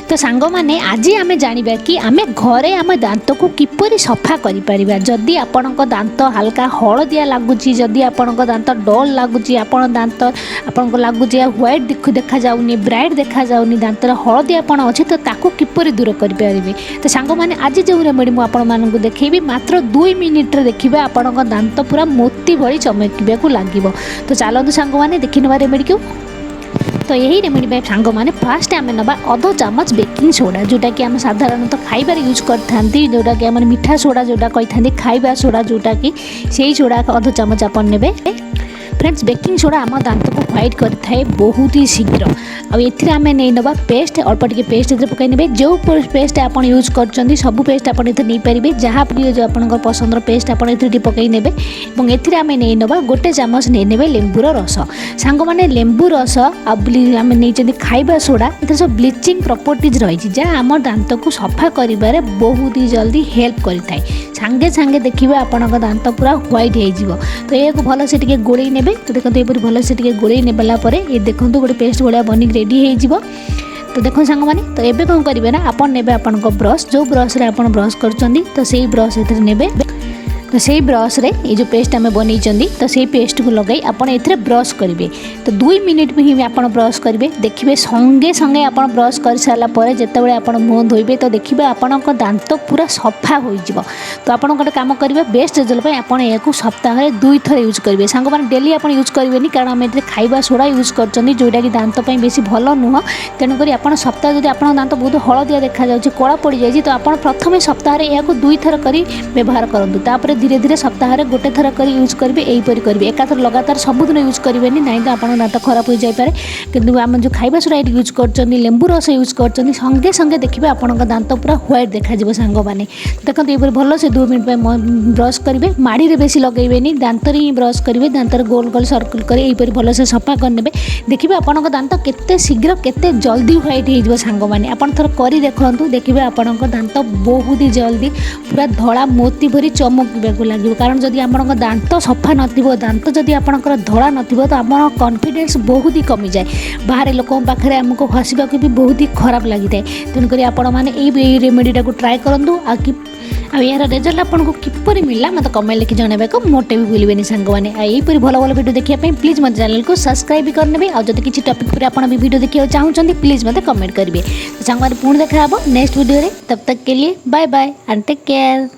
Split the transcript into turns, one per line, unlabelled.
तो सांग मैंने आज आम जाना कि आम घरे आम दांत को किपरि सफा कर जदि आपण दांत हल्का हलदिया लगुच जदि आपण दांत डल लगुच आपण दांत आपन को लगुच व्हाइट देखा जाऊनी ब्राइट देखा जाऊनी दांत हलदिया आपण अच्छे तो ताकू किपरि दूर करेंगे। तो सांग मैंने आज जो रेमेडी मुझे आपण देखी मात्र 2 मिनिट्रे देखिए आपण दांत पूरा मोती भली चमकवा लगे। तो चलते सांग मैंने देखी ना रेमेडी को। तो यही रेमेडी बाय सांग मैंने फास्ट आम ना अध चामच बेकिंग सोडा जोटा कि आम साधारणतः खाइबार यूज करते जोटा कि आम मीठा सोडा जोटा कही खाइबा सोडा जोटा कि से सोडा अध चामच आप ने। फ्रेंड्स बेकिंग सोडा आम दांत को व्हाइट करता बहुत ही शीघ्र आम नहीं नवा पेस्ट अल्प टे पेस्ट पकई ने जो पेस्ट आप यूज कर सब पेस्ट आप नहीं पारे जहाँ जो आप पसंद पेस्ट आप पकई ने आम नहीं नवा गोटे चामच नहीं ने लेंबूर रस सांग मैंने लेंबू रस आम नहीं खाइबा सोडा ये सब ब्लीचिंग प्रॉपर्टीज रही जहाँ आम दांत को सफा कर बहुत ही जल्दी हेल्प करें सांगे सांगे देखिए आपण दांत पूरा व्हाइट हो। तो ये भल से गोड़े ने तो देखो ये भल से गोड़े नेबाला ये देखो गोटे पेस्ट भाया बनिक रेडी हो। तो देखो सांग मैंने तो ये कौन करेंगे ना आप ने ब्रश जो ब्रश आप ब्रश कर तो से ब्रश ने तो से ब्रश रे ये जो पेस्ट आम बन तो से पेस्ट को लगे आपड़ ए ब्रश करेंगे। तो 2 मिनिट में ही आप ब्रश करेंगे देखिए संगे संगे आप ब्रश कर सारापर जिते आप मुँह धोबे तो देखिए आपण दांत पूरा सफा हो। तो आप गोटे कम करेंगे बेस्ट रिजल्ट आप सप्ताह 2 थर यूज करेंगे सांग मैंने डेली आप यूज करेंगे कारण आम ये खाइबा सोडा यूज कर जोटा कि दांत बेसी भल नुह तेणुक आप सप्ताह जब आप दांत बहुत हलदिया देखा जाए कला पड़ जाए तो आप प्रथम सप्ताह यह 2 थर कर व्यवहार करूँ धीरे धीरे सप्ताह गोटे थर कर यूज करेंगे यहीपरि करेंगे एकाथर लगातार सबुदिन यूज करेंगे नहीं तो आपन दांत खराब हो जाए कि आम जो खाइबा सोडा यूज कर लेंबू रस यूज कर संगे संगे देखिए आपण दांत पूरा व्हाइट देखा सांग मैंने देखो ये भल से 2 मिनट में ब्रश करेंगे माड़ी बेसी लगेबे दांत ही ब्रश करेंगे दांत गोल गोल सर्कल कर यहीपरि भल से सफा करने देखिए आपण दांत केते शीघ्र केते जल्दी व्हाइट हो सांग मैंने आप थर कर देखूँ देखिए आपण दांत बहुत ही जल्दी पूरा धड़ा मोती भरी चमक लगे कारण जदि आप दांत सफा नथिबो दांत जदि आपनकर धड़ा नथिबो तो आम कॉन्फिडेंस बहुत ही कमी जाए बाहर लोकों पाखे आमको हसवा भी बहुत ही खराब लगी था तेणुक आपण मैंने रेमेडीटा को ट्राए करूँ यार रिजल्ट आपको किपरि मिला मत कमेंट लिखि जणाइबा को मोटे भी भूलिबेनी सांग मैंने यहीपरि भल भल वीडियो देखिए प्लीज मत चैनल को सब्सक्राइब भी करने और जब किसी टॉपिक पर आप वीडियो देखा चाहते प्लीज मत कमेंट करेंगे। तो सांग मैंने पुणी देखा नेक्स्ट वीडियो तब तक के लिए bye bye and take care.